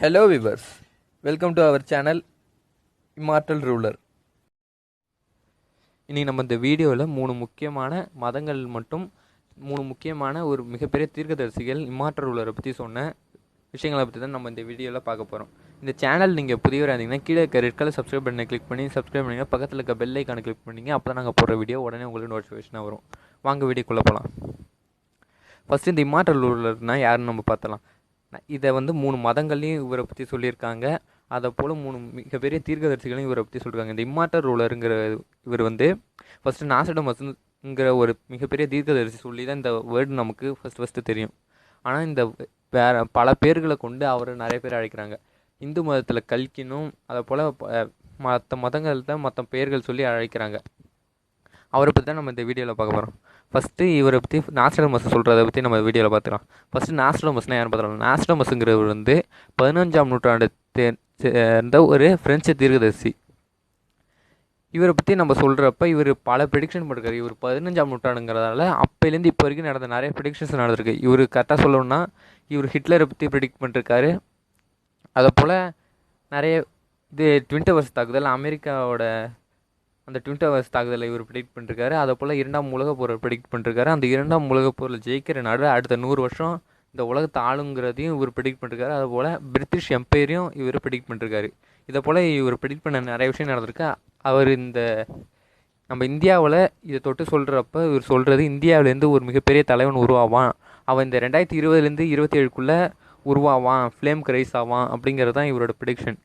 Hello viewers, welcome to our channel Immortal Ruler. இனி நம்ம இந்த வீடியோவில் 3 முக்கியமான மதங்கள் மட்டும் 3 முக்கியமான ஒரு மிகப்பெரிய தீர்க்கதரிசிகள் இம்மார்டல் ரூலரை பற்றி சொன்ன விஷயங்களை பற்றி தான் நம்ம இந்த வீடியோவில் பார்க்க போகிறோம். இந்த சேனல் நீங்கள் புதியவராக இருந்தீங்கன்னா கீழே இருக்க ரெட் கலர் சப்ஸ்கிரைப் பண்ணி கிளிக் பண்ணி சப்ஸ்கிரைப் பண்ணிங்க, பக்கத்தில் இருக்க பெல் ஐக்கானை கிளிக் பண்ணிங்க. அப்போ தான் நாங்கள் போடுற வீடியோ உடனே உங்களுக்கு நோட்டிஃபிகேஷனாக வரும். வாங்க வீடியோக்குள்ளே போகலாம். ஃபஸ்ட்டு இந்த இம்மார்டல் ரூலர்னால் யாருன்னு நம்ம பார்த்தலாம். இதை 3 மதங்கள்லையும் இவரை பற்றி சொல்லியிருக்காங்க. அதை போல் 3 மிகப்பெரிய தீர்க்கதரிசிகளையும் இவரை பற்றி சொல்லியிருக்காங்க. இந்த இம்மார்டல் ரூலருங்கிற இவர் ஃபஸ்ட்டு நாஸ்டாமஸ்ங்கிற ஒரு மிகப்பெரிய தீர்க்கதரிசி சொல்லி தான் இந்த வேர்டு நமக்கு ஃபஸ்ட்டு தெரியும். ஆனால் இந்த வேறு பல பேர்களை கொண்டு அவரை நிறைய பேர் அழைக்கிறாங்க. இந்து மதத்தில் கல்கினும் அதை போல் மற்ற மதங்கள்கிட்ட மற்ற பேர்கள் சொல்லி அழைக்கிறாங்க. அவரை பற்றி தான் நம்ம இந்த வீடியோவில் பார்க்க போகிறோம். ஃபஸ்ட்டு இவரை பற்றி நாஸ்டாமஸ் சொல்கிறத பற்றி நம்ம வீடியோவில் பார்த்துக்கலாம். ஃபஸ்ட்டு நாஸ்டாமஸ்னால் யாரும் பார்த்துக்கலாம். நாஸ்டாமஸ்ங்கிறவர் 15ஆம் நூற்றாண்டு சேர்ந்த ஒரு ஃப்ரெஞ்சு தீர்க்கதரிசி. இவரை பற்றி நம்ம சொல்கிறப்ப இவர் பல ப்ரெடிக்ஷன் பண்ணிருக்காரு. இவர் 15ஆம் நூற்றாண்டுங்கிறதால அப்போலேருந்து இப்போ வரைக்கும் நடந்த நிறைய ப்ரெடிக்ஷன்ஸ் நடந்திருக்கு. இவர் கரெக்டாக சொல்லணும்னா இவர் ஹிட்லரை பற்றி ப்ரெடிக்ட் பண்ணிருக்காரு. அதை போல் நிறைய ட்வின் டவர்ஸ் தாக்குதல், அமெரிக்காவோட அந்த ட்வின் டவர்ஸ் தாக்குதலை இவர் ப்ரெடிக்ட் பண்ணிருக்காரு. அதை போல் 2ஆம் உலகப் போரை ப்ரெடிக்ட் பண்ணிருக்காரு. அந்த 2ஆம் உலகப் போரில் ஜெயிக்கிற நாடு அடுத்த 100 வருஷம் இந்த உலகத்தை ஆளுங்கிறதையும் இவர் ப்ரெடிக்ட் பண்ணிருக்காரு. அதை போல் பிரிட்டிஷ் எம்பையரையும் இவர் ப்ரெடிக்ட் பண்ணிருக்காரு. இதை போல் இவர் ப்ரெடிக்ட் பண்ண நிறைய விஷயம் நடந்திருக்கு. அவர் நம்ம இந்தியாவில் இதை தொட்டு சொல்கிறப்ப இவர் சொல்கிறது இந்தியாவிலேருந்து ஒரு மிகப்பெரிய தலைவன் உருவாவான், அவன் இந்த 2020லேருந்து 27க்குள்ளே உருவாவான், ஃப்ளேம் ரைஸ் ஆவான் அப்படிங்கிறது தான் இவரோட ப்ரெடிக்ஷன்.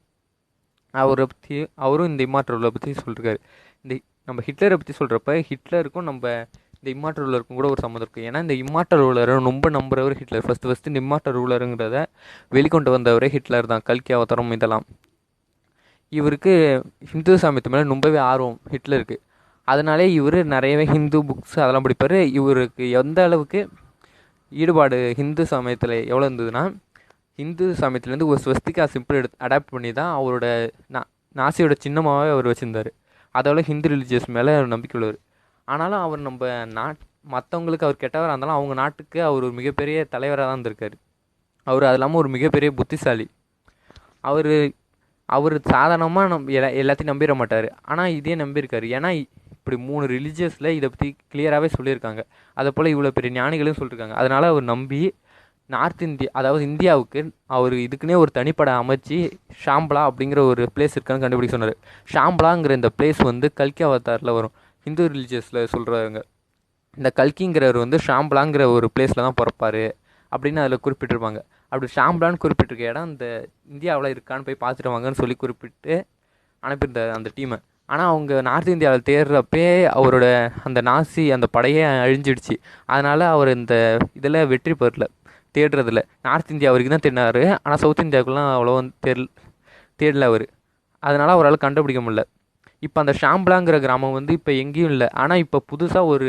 அவரும் இந்த இம்மார்டல் ரூலரை பற்றி சொல்லியிருக்காரு. நம்ம ஹிட்லரை பற்றி சொல்கிறப்ப ஹிட்லருக்கும் நம்ம இந்த இம்மார்டல் ரூலருக்கும் கூட ஒரு சம்மந்தம் இருக்குது. ஏன்னா இந்த இம்மார்டல் ரூலரை ரொம்ப நம்புறவர் ஹிட்லர். ஃபஸ்ட்டு இந்த இம்மார்டல் ரூலருங்கிறத வெளிக்கொண்டு வந்தவரே ஹிட்லர் தான். கல்கி அவதாரம் இதெல்லாம். இவருக்கு ஹிந்து சாமியத்து மேலே ரொம்பவே ஆர்வம் ஹிட்லருக்கு. அதனாலே இவர் நிறையவே ஹிந்து புக்ஸ் அதெல்லாம் படிப்பார். இவருக்கு எந்த அளவுக்கு ஈடுபாடு ஹிந்து சமயத்தில் எவ்வளோ இருந்ததுன்னா, ஹிந்து சமயத்துலேருந்து ஒரு ஸ்வஸ்திகா சிம்பிள் அடாப்ட் பண்ணி தான் அவரோட நாசியோட சின்னமாகவே அவர் வச்சுருந்தார். அதோட ஹிந்து ரிலீஜியஸ் மேலே நம்பிக்கை உள்ளவர். ஆனாலும் அவர் நம்ம மற்றவங்களுக்கு அவர் கெட்டவராக இருந்தாலும் அவங்க நாட்டுக்கு அவர் ஒரு மிகப்பெரிய தலைவராக தான் இருந்திருக்கார். அவர் அது இல்லாமல் ஒரு மிகப்பெரிய புத்திசாலி. அவர் சாதாரணமாக எல்லாத்தையும் நம்பிட மாட்டார். ஆனால் இதே நம்பியிருக்காரு. ஏன்னா இப்படி 3 ரிலீஜியஸில் இதை பற்றி கிளியராகவே சொல்லியிருக்காங்க. அதை போல் இவ்வளோ பெரிய ஞானிகளும் சொல்லியிருக்காங்க. அதனால் அவர் நம்பி நார்த் இந்தியா, அதாவது இந்தியாவுக்கு அவர் இதுக்குன்னே ஒரு தனிப்படை அமைச்சு ஷாம்ப்லா அப்படிங்கிற ஒரு பிளேஸ் இருக்கான்னு கண்டுபிடிக்க சொன்னார். ஷாம்ப்லாங்கிற இந்த பிளேஸ் கல்கி அவதாரில் வரும். ஹிந்து ரிலீஜியஸில் சொல்கிறாங்க. இந்த கல்கிங்கிறவர் ஷாம்ப்லாங்கிற ஒரு பிளேஸில் தான் பிறப்பார் அப்படின்னு அதில் குறிப்பிட்டிருப்பாங்க. அப்படி ஷாம்ப்லான்னு குறிப்பிட்டிருக்க இடம் இந்த இந்தியாவில் இருக்கான்னு போய் பார்த்துட்டு வாங்கன்னு சொல்லி குறிப்பிட்டு அனுப்பியிருந்தார் அந்த டீமை. ஆனால் அவங்க நார்த் இந்தியாவில் தேடுறப்பே அவரோட அந்த அந்த படையே அழிஞ்சிடுச்சு. அதனால் அவர் இந்த இதில் வெற்றி பெறல, தேடுறதில்ல. நார்த் இந்தியா வரைக்கும் தான் தேடினார். ஆனால் சவுத் இந்தியாவுக்குலாம் அவ்வளோ தேடல அவர். அதனால் அவரால் கண்டுபிடிக்க முடியல. இப்போ அந்த ஷாம்ப்லாங்கிற கிராமம் இப்போ எங்கேயும் இல்லை. ஆனால் இப்போ புதுசாக ஒரு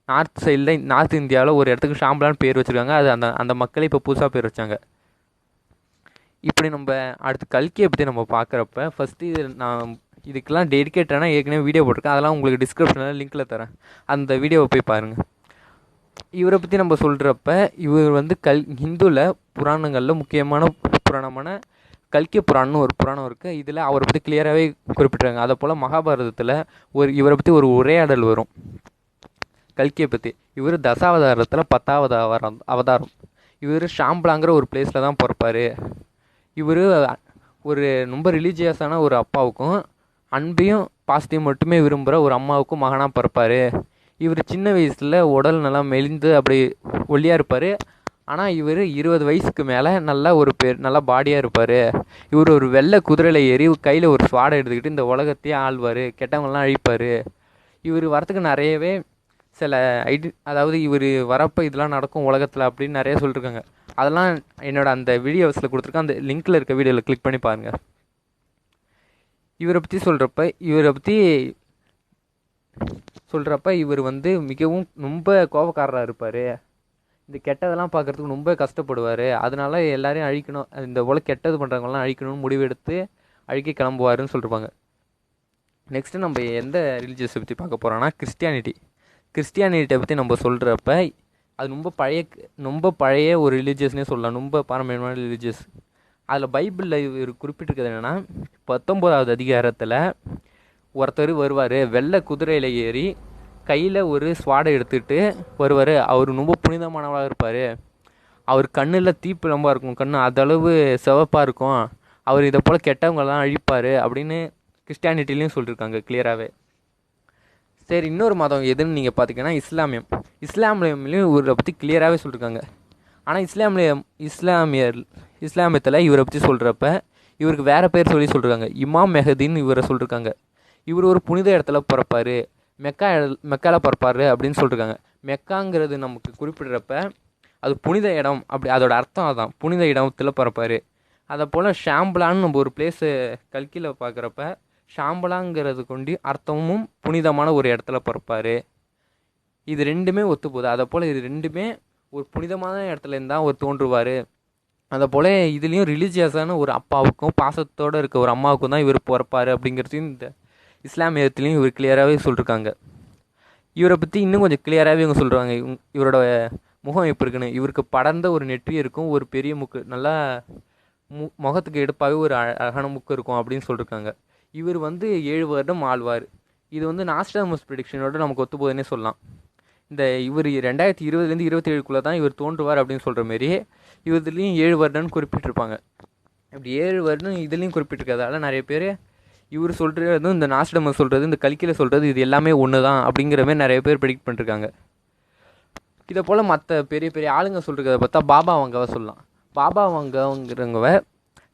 நார்த் சைடில் நார்த் இந்தியாவில் ஒரு இடத்துக்கு ஷாம்ப்லான்னு பேர் வச்சுருக்காங்க. அது அந்த மக்களே இப்போ புதுசாக பேர் வச்சாங்க. இப்படி நம்ம அடுத்து கல்கியை பற்றி நம்ம பார்க்குறப்ப ஃபஸ்ட்டு நான் இதுக்கெல்லாம் டெடிகேட்டான ஏற்கனவே வீடியோ போட்டிருக்கேன். அதெல்லாம் உங்களுக்கு டிஸ்கிரிப்ஷனில் லிங்க்கில் தரேன். அந்த வீடியோவை போய் பாருங்கள். இவரை பற்றி நம்ம சொல்கிறப்ப இவர் ஹிந்துவில் புராணங்களில் முக்கியமான புராணமான கல்கி புராணம்னு ஒரு புராணம் இருக்குது. இதில் அவரை பற்றி கிளியராகவே குறிப்பிட்றாங்க. அதை போல் மகாபாரதத்தில் இவரை பற்றி ஒரு உரையாடல் வரும் கல்கியை பற்றி. இவர் தசாவதாரத்தில் 10வது அவதாரம். இவர் ஷாம்ப்லாங்கிற ஒரு பிளேஸில் தான் பிறப்பார். இவர் ஒரு ரொம்ப ரிலீஜியஸான ஒரு அப்பாவுக்கும் அன்பையும் பாசத்தையும் மட்டுமே விரும்புகிற ஒரு அம்மாவுக்கும் மகனாக பிறப்பார். இவர் சின்ன வயசில் உடல் நல்லா மெலிந்து அப்படி ஒல்லியாக இருப்பார். ஆனால் இவர் 20 வயசுக்கு மேலே நல்லா பாடியாக இருப்பார். இவர் ஒரு வெள்ளை குதிரையில் ஏறி கையில் ஒரு ஸ்வாடை எடுத்துக்கிட்டு இந்த உலகத்தையே ஆள்வார், கெட்டவங்களாம் அழிப்பார். இவர் வரத்துக்கு நிறையவே சில அதாவது இவர் வரப்போ இதெல்லாம் நடக்கும் உலகத்தில் அப்படின்னு நிறைய சொல்லியிருக்காங்க. அதெல்லாம் என்னோட அந்த வீடியோஸில் கொடுத்துருக்கேன். அந்த லிங்க்கில் இருக்க வீடியோவில் கிளிக் பண்ணி பாருங்கள். இவரை பற்றி சொல்கிறப்ப இவர் மிகவும் ரொம்ப கோபக்காரராக இருப்பார். இந்த கெட்டதெல்லாம் பார்க்குறதுக்கு ரொம்ப கஷ்டப்படுவார். அதனால எல்லாரையும் அழிக்கணும், இந்த கெட்டது பண்ணுறவங்களாம் அழிக்கணும்னு முடிவெடுத்து அழிக்க கிளம்புவாருன்னு சொல்லியிருப்பாங்க. நெக்ஸ்ட்டு நம்ம எந்த ரிலீஜியஸை பற்றி பார்க்க போகிறோன்னா கிறிஸ்டியானிட்டியை பற்றி நம்ம சொல்கிறப்ப அது ரொம்ப பழைய ஒரு ரிலீஜியஸ்னே சொல்லலாம். ரொம்ப பாரம்பரியமான ரிலீஜியஸ். அதில் பைபிளில் இவர் குறிப்பிட்டிருக்கிறது என்னென்னா 19வது அதிகாரத்தில் ஒருத்தர் வருவார், வெள்ளை குதிரையில் ஏறி கையில் ஒரு ஸ்வாடை எடுத்துகிட்டு வருவார். அவர் ரொம்ப புனிதமானவராக இருப்பார். அவர் கண்ணில் தீப்பிழம்பாக இருக்கும், கண் அதளவு சிவப்பாக இருக்கும். அவர் இதை போல் கெட்டவங்கெல்லாம் அழிப்பார் அப்படின்னு கிறிஸ்டியானிட்டிலையும் சொல்லியிருக்காங்க கிளியராகவே. சரி, இன்னொரு மதம் எதுன்னு நீங்கள் பார்த்தீங்கன்னா இஸ்லாமியம்லேயும் இவரை பற்றி கிளியராகவே சொல்லியிருக்காங்க. ஆனால் இஸ்லாமியத்தில் இவரை பற்றி சொல்கிறப்ப இவருக்கு வேறு பேர் சொல்லியிருக்காங்க. இமாம் மெஹதின்னு இவரை சொல்லியிருக்காங்க. இவர் ஒரு புனித இடத்துல பிறப்பார், மெக்காவில் பிறப்பார் அப்படின்னு சொல்லியிருக்காங்க. மெக்காங்கிறது நமக்கு குறிப்பிடுறப்ப அது புனித இடம், அப்படி அதோட அர்த்தம் அதுதான், புனித இடத்தில் பிறப்பார். அதை போல் ஷாம்பலான்னு நம்ம ஒரு பிளேஸு கல்கியில் பார்க்குறப்ப ஷாம்பலாங்கிறது கொண்டு அர்த்தமும் புனிதமான ஒரு இடத்துல பிறப்பார். இது ரெண்டுமே ஒத்து போகுது. அதை போல் இது ரெண்டுமே ஒரு புனிதமான இடத்துலேருந்து தான் ஒரு தோன்றுவார். அதை போல் இதுலேயும் ரிலீஜியஸான ஒரு அப்பாவுக்கும் பாசத்தோடு இருக்க ஒரு அம்மாவுக்கும் தான் இவர் பிறப்பார் அப்படிங்கிறதையும் இந்த இஸ்லாமியத்துலேயும் இவர் கிளியராகவே சொல்லியிருக்காங்க. இவரை பற்றி இன்னும் கொஞ்சம் கிளியராகவே இவங்க சொல்கிறாங்க. இவரோட முகம் எப்படி இருக்குன்னு. இவருக்கு படர்ந்த ஒரு நெற்றி இருக்கும், ஒரு பெரிய மூக்கு, நல்லா முகத்துக்கு எடுப்பாகவே ஒரு அழகான மூக்கு இருக்கும் அப்படின்னு சொல்லியிருக்காங்க. இவர் 7 வருடம் ஆழ்வார். இது நாஸ்டாமஸ் ப்ரெடிக்ஷனோட நமக்கு ஒத்து போகுதுன்னே சொல்லலாம். இவர் 2020லேருந்து 27க்குள்ளே தான் இவர் தோன்றுவார் அப்படின்னு சொல்கிற மாரி இவர்லேயும் 7 வருடம்னு குறிப்பிட்டிருப்பாங்க. இப்படி 7 வருடம் இதுலேயும் குறிப்பிட்டிருக்கிறதால நிறைய பேர் இவர் சொல்கிறது, இந்த நாஸ்டாமஸ் சொல்கிறது, இந்த கல்கியில் சொல்கிறது இது எல்லாமே ஒன்று தான் அப்படிங்கிற மாதிரி நிறைய பேர் ப்ரெடிக்ட் பண்ணிருக்காங்க. இதை போல் மற்ற பெரிய பெரிய ஆளுங்க சொல்கிறத பார்த்தா பாபா வங்காவை சொல்லலாம். பாபா வங்காங்கிறவங்க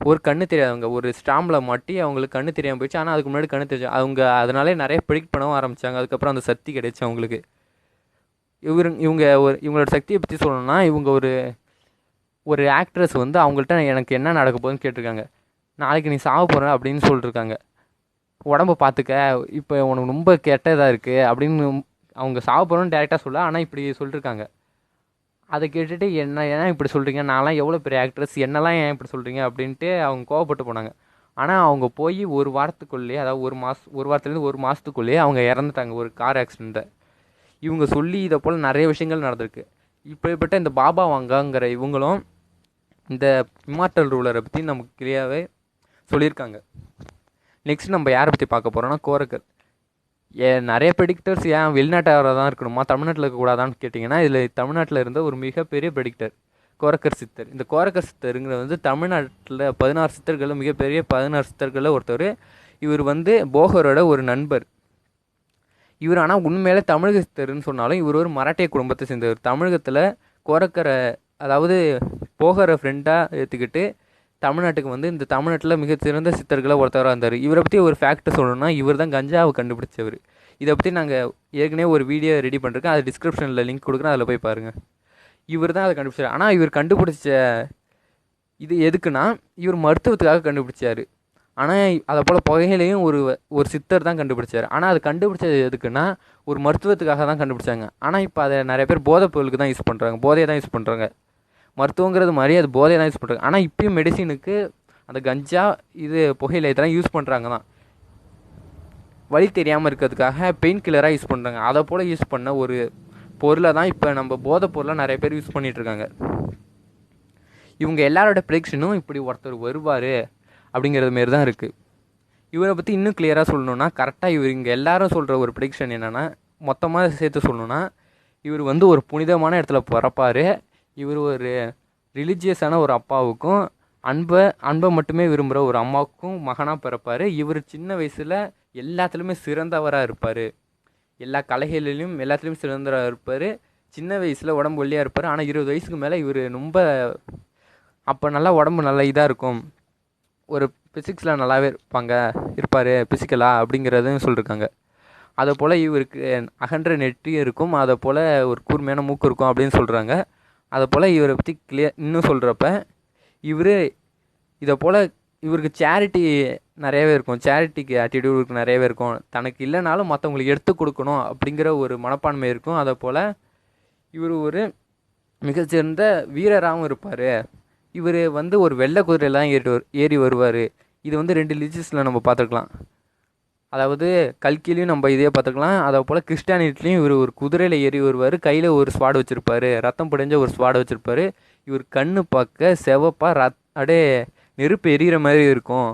ஒரு கண்ணு தெரியாதவங்க, ஒரு ஸ்டாம்பில் மாட்டி அவங்களுக்கு கண்ணு தெரியாமல் போயிடுச்சு. ஆனால் அதுக்கு முன்னாடி கண்ணு தெரிஞ்சு அவங்க அதனாலே நிறைய ப்ரெடிக்ட் பண்ணவும் ஆரம்பித்தாங்க. அதுக்கப்புறம் அந்த சக்தி கிடைச்சி அவங்களுக்கு. இவங்களோட சக்தியை பற்றி சொல்லணும்னா, இவங்க ஒரு ஆக்ட்ரஸ் அவங்கள்ட்ட எனக்கு என்ன நடக்க போகுதுன்னு கேட்டிருக்காங்க. நாளைக்கு நீ சாவ போகிற அப்படின்னு சொல்லியிருக்காங்க. உடம்பை பார்த்துக்க, இப்போ உனக்கு ரொம்ப கெட்டதாக இருக்குது அப்படின்னு அவங்க சாவ போகிறோன்னு டேரெக்டாக சொல்ல. ஆனால் இப்படி சொல்லியிருக்காங்க. அதை கேட்டுட்டு ஏன் இப்படி சொல்கிறீங்க, நான்லாம் எவ்வளோ பெரிய ஆக்ட்ரஸ், என்னெல்லாம் ஏன் இப்படி சொல்கிறீங்க அப்படின்ட்டு அவங்க கோவப்பட்டு போனாங்க. ஆனால் அவங்க போய் ஒரு வாரத்துக்குள்ளேயே, அதாவது ஒரு வாரத்துலேருந்து ஒரு மாதத்துக்குள்ளேயே அவங்க இறந்துட்டாங்க ஒரு கார் ஆக்சிடெண்ட்டை. இவங்க சொல்லி இதை போல் நிறைய விஷயங்கள் நடந்திருக்கு. இப்படிப்பட்ட இந்த பாபா வாங்காங்கிற இவங்களும் இந்த இம்மார்டல் ரூலரை பற்றி நமக்கு கிளியராகவே சொல்லியிருக்காங்க. நெக்ஸ்ட் நம்ம யாரை பற்றி பார்க்க போகிறோம்னா கோரக்கர். நிறைய ப்ரெடிக்டர்ஸ் ஏன் வெளிநாட்டாக தான் இருக்கணுமா, தமிழ்நாட்டில் இருக்கக்கூடாதான்னு கேட்டிங்கன்னா, இதில் தமிழ்நாட்டில் இருந்த ஒரு மிகப்பெரிய ப்ரெடிக்டர் கோரக்கர் சித்தர். இந்த கோரக்கர் சித்தருங்கிறது தமிழ்நாட்டில் 16 சித்தர்களில் மிகப்பெரிய 16 சித்தர்களில் ஒருத்தர். இவர் போகரோட ஒரு நண்பர். இவர் ஆனால் உண்மையிலே தமிழக சித்தர்னு சொன்னாலும் இவர் ஒரு மராட்டிய குடும்பத்தை சேர்ந்தவர். தமிழகத்தில் கோரக்கரை, அதாவது போகரை ஃப்ரெண்டாக ஏற்றுக்கிட்டு தமிழ்நாட்டுக்கு இந்த தமிழ்நாட்டில் மிகச்சிறந்த சித்தர்களை ஒருத்தவராக இருந்தார். இவரை பற்றி ஒரு ஃபேக்ட் சொல்லணும்னா, இவர் தான் கஞ்சாவை கண்டுபிடிச்சவர். இதை பற்றி நாங்கள் ஏற்கனவே ஒரு வீடியோ ரெடி பண்ணிருக்கேன், அது டிஸ்கிரிப்ஷனில் லிங்க் கொடுக்குறேன், அதில் போய் பாருங்கள். இவர் தான் அதை கண்டுபிடிச்சார். ஆனால் இவர் கண்டுபிடிச்ச இது எதுக்குன்னா, இவர் மருத்துவத்துக்காக கண்டுபிடிச்சார். ஆனால் அதை போல் புகையிலையும் ஒரு சித்தர் தான் கண்டுபிடிச்சார். ஆனால் அது கண்டுபிடிச்சது எதுக்குன்னா, ஒரு மருத்துவத்துக்காக தான் கண்டுபிடிச்சாங்க. ஆனால் இப்போ அதை நிறைய பேர் போதைப் பொருளுக்கு தான் யூஸ் பண்ணுறாங்க, போதையை தான் யூஸ் பண்ணுறாங்க. மருத்துவங்கிறது மாதிரி அது போதையை தான் யூஸ் பண்ணுறாங்க. ஆனால் இப்பயும் மெடிசினுக்கு அந்த கஞ்சா, இது புகையிலை இதெல்லாம் யூஸ் பண்ணுறாங்க தான், வலி தெரியாமல் இருக்கிறதுக்காக பெயின் கில்லராக யூஸ் பண்ணுறாங்க. அதை போல் யூஸ் பண்ண ஒரு பொருளை தான் இப்போ நம்ம போதைப் பொருளை நிறைய பேர் யூஸ் பண்ணிகிட்ருக்காங்க. இவங்க எல்லாரோட ப்ரெடிக்ஷனும் இப்படி ஒருத்தர் வருவார் அப்படிங்கிறது மாரி தான் இருக்குது. இவரை பற்றி இன்னும் கிளியராக சொல்லணுன்னா, கரெக்டாக இங்கே எல்லாரும் சொல்கிற ஒரு ப்ரெடிக்ஷன் என்னென்னா, மொத்தமாக சேர்த்து சொல்லணுன்னா, இவர் ஒரு புனிதமான இடத்துல பிறப்பார். இவர் ஒரு ரிலீஜியஸான ஒரு அப்பாவுக்கும் அன்பை மட்டுமே விரும்புகிற ஒரு அம்மாவுக்கும் மகனாக பிறப்பார். இவர் சின்ன வயசில் எல்லாத்துலேயுமே சிறந்தவராக இருப்பார். எல்லா கலைகளிலையும் எல்லாத்துலேயும் சிறந்தவராக இருப்பார். சின்ன வயசில் உடம்பு ஒல்லியாக இருப்பார். ஆனால் 20 வயசுக்கு மேலே இவர் ரொம்ப அப்போ நல்லா உடம்பு நல்லா இதாக இருக்கும், ஒரு ஃபிசிக்ஸில் நல்லாவே இருப்பார் ஃபிசிக்கலாக அப்படிங்கிறதும் சொல்லியிருக்காங்க. அதை போல் இவருக்கு அகன்ற நெற்றி இருக்கும், அதை போல் ஒரு கூர்மையான மூக்கு இருக்கும் அப்படின்னு சொல்கிறாங்க. அதை போல் இவரை பற்றி இன்னும் சொல்கிறப்ப இதை போல் இவருக்கு சேரிட்டி நிறையவே இருக்கும், சேரிட்டிக்கு ஆட்டிடியூட் நிறையவே இருக்கும். தனக்கு இல்லைனாலும் மற்றவங்களுக்கு எடுத்து கொடுக்கணும் அப்படிங்கிற ஒரு மனப்பான்மை இருக்கும். அதை போல் இவர் ஒரு மிகச்சிறந்த வீரராகவும் இருப்பார். இவர் ஒரு வெள்ளை குதிரையில் தான் ஏறி வருவார். இது 2 ரிலீஜியஸில் நம்ம பார்த்துருக்கலாம். அதாவது கல்கிலையும் நம்ம இதே பார்த்துக்கலாம். அதை போல் கிறிஸ்டியானிட்டிலையும் இவர் ஒரு குதிரையில் ஏறி வருவார். கையில் ஒரு ஸ்வாடு வச்சுருப்பார், ரத்தம் பிடிஞ்ச ஒரு ஸ்வாடு வச்சுருப்பார். இவர் கண்ணு பார்க்க செவப்பாக அப்படியே நெருப்பு எரியிற மாதிரி இருக்கும்,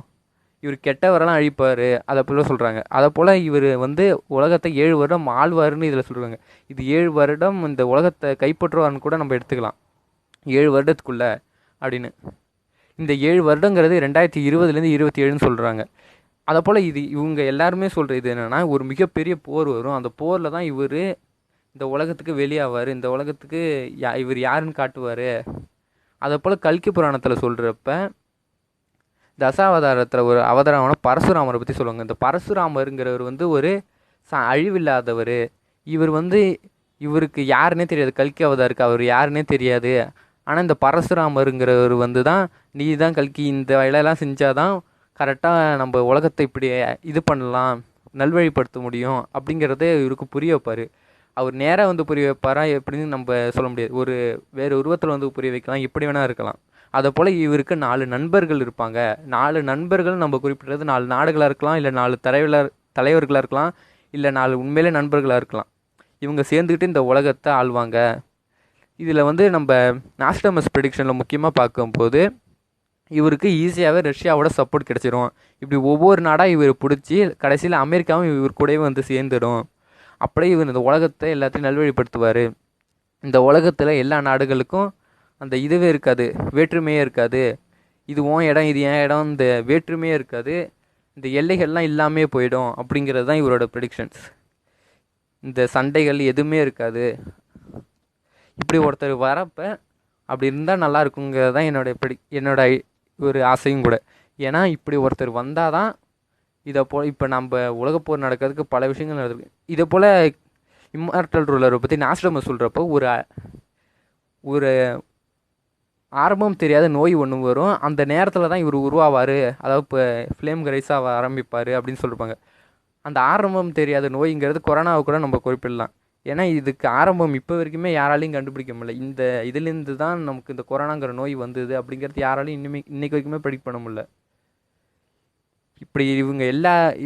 இவர் கெட்டவரெல்லாம் அழிப்பார், அதை போல் சொல்கிறாங்க. அதை போல் இவர் வந்து உலகத்தை 7 வருடம் ஆழ்வாருன்னு இதில் சொல்கிறாங்க. இது 7 வருடம் இந்த உலகத்தை கைப்பற்றுவார்னு கூட நம்ம எடுத்துக்கலாம், 7 வருடத்துக்குள்ளே அப்படின்னு. இந்த 7 வருடங்கிறது 2020லேருந்து 27ன்னு சொல்கிறாங்க. அதை போல் இவங்க எல்லாருமே சொல்கிறது என்னென்னா, ஒரு மிகப்பெரிய போர் வரும், அந்த போரில் தான் இவர் இந்த உலகத்துக்கு வெளியாவார், இந்த உலகத்துக்கு இவர் யாருன்னு காட்டுவார். அதை போல் கல்கி புராணத்தில் சொல்கிறப்ப தசாவதாரத்தில் ஒரு அவதாரமான பரசுராமரை பற்றி சொல்லுவாங்க. இந்த பரசுராமருங்கிறவர் வந்து ஒரு அழிவில்லாதவர். இவர் வந்து இவருக்கு யாருன்னே தெரியாது, கல்கி அவதாருக்கு அவர் யாருன்னே தெரியாது. ஆனால் இந்த பரசுராமருங்கிறவர் வந்து தான், நீ தான் கல்கி, இந்த வேலையெல்லாம் செஞ்சாதான் கரெக்டாக நம்ம உலகத்தை இப்படி இது பண்ணலாம், நல்வழிப்படுத்த முடியும் அப்படிங்கிறத இவருக்கு புரிய வைப்பார். அவர் நேராக வந்து புரிய வைப்பாரா எப்படின்னு நம்ம சொல்ல முடியாது, ஒரு வேறு உருவத்தில் வந்து புரிய வைக்கலாம், எப்படி வேணால் இருக்கலாம். அதை போல் இவருக்கு 4 நண்பர்கள் இருப்பாங்க. 4 நண்பர்கள் நம்ம குறிப்பிட்றது 4 நாடுகளாக இருக்கலாம், இல்லை 4 தலைவர்களாக இருக்கலாம், இல்லை 4 உண்மையிலே நண்பர்களாக இருக்கலாம். இவங்க சேர்ந்துக்கிட்டு இந்த உலகத்தை ஆள்வாங்க. இதில் வந்து நம்ம நாஸ்டாமஸ் ப்ரெடிக்ஷனில் முக்கியமாக பார்க்கும்போது இவருக்கு ஈஸியாகவே ரஷ்யாவோட சப்போர்ட் கிடச்சிரும். இப்படி ஒவ்வொரு நாடாக இவர் பிடிச்சி கடைசியில் அமெரிக்காவும் இவர் கூடவே வந்து சேர்ந்துடும். அப்படியே இவர் இந்த உலகத்தை எல்லாத்தையும் நல்வழிப்படுத்துவார். இந்த உலகத்தில் எல்லா நாடுகளுக்கும் அந்த இதுவே இருக்காது, வேற்றுமையே இருக்காது. இது உன் இடம், இது என் இடம், இந்த வேற்றுமையே இருக்காது, இந்த எல்லைகள்லாம் இல்லாமே போயிடும் அப்படிங்கிறது தான் இவரோட ப்ரெடிக்ஷன்ஸ். இந்த சண்டைகள் எதுவுமே இருக்காது. இப்படி ஒருத்தர் வரப்போ அப்படி இருந்தால் நல்லா இருக்குங்கிறது தான் என்னோட ஒரு ஆசையும் கூட. ஏன்னா இப்படி ஒருத்தர் வந்தால் தான் இதை போல் இப்போ நம்ம உலகப்போர் நடக்கிறதுக்கு பல விஷயங்கள் நடக்குது. இதை போல் இம்மார்டல் ரூலரை பற்றி நாஸ்டாமஸ் சொல்கிறப்போ ஒரு ஆரம்பம் தெரியாத நோய் ஒன்று வரும், அந்த நேரத்தில் தான் இவர் உருவாவார், அதாவது இப்போ ஃப்ளேம் ரைஸாக ஆரம்பிப்பார் அப்படின்னு சொல்லியிருப்பாங்க. அந்த ஆரம்பம் தெரியாத நோய்ங்கிறது கொரோனாவை கூட நம்ம குறிப்பிடலாம். ஏன்னா இதுக்கு ஆரம்பம் இப்போ வரைக்குமே யாராலையும் கண்டுபிடிக்க முடியல. இந்த இதுலேருந்து தான் நமக்கு இந்த கொரோனாங்கிற நோய் வந்தது அப்படிங்கிறது யாராலையும் இன்னைக்கு வரைக்குமே ப்ரெடிக்ட் பண்ண முடியல. இப்படி இவங்க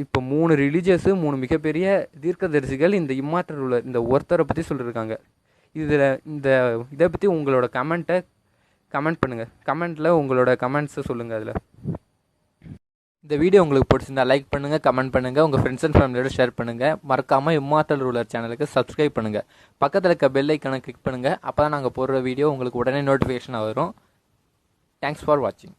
இப்போ 3 ரிலீஜியஸு, 3 மிகப்பெரிய தீர்க்கதரிசிகள் இந்த இம்மார்டல் ரூலர், இந்த ஒருத்தரை பற்றி சொல்லியிருக்காங்க. இதை பற்றி உங்களோட கமெண்ட் பண்ணுங்கள், கமெண்ட்டில் உங்களோட கமெண்ட்ஸை சொல்லுங்கள். அதில் இந்த வீடியோ உங்களுக்கு பிடிச்சிருந்தா லைக் பண்ணுங்கள், கமெண்ட் பண்ணுங்கள், உங்கள் ஃப்ரெண்ட்ஸ் அண்ட் ஃபேமிலியோட ஷேர் பண்ணுங்கள். மறக்காமல் இம்மார்டல் ரூலர் சேனலுக்கு சப்ஸ்கிரைப் பண்ணுங்கள். பக்கத்தில் இருக்க பெல் ஐக்கானை கிளிக் பண்ணுங்கள். அப்போ தான் நாங்கள் போடுற வீடியோ உங்களுக்கு உடனே நோட்டிஃபிகேஷனாக வரும். தேங்க்ஸ் ஃபார் வாட்சிங்.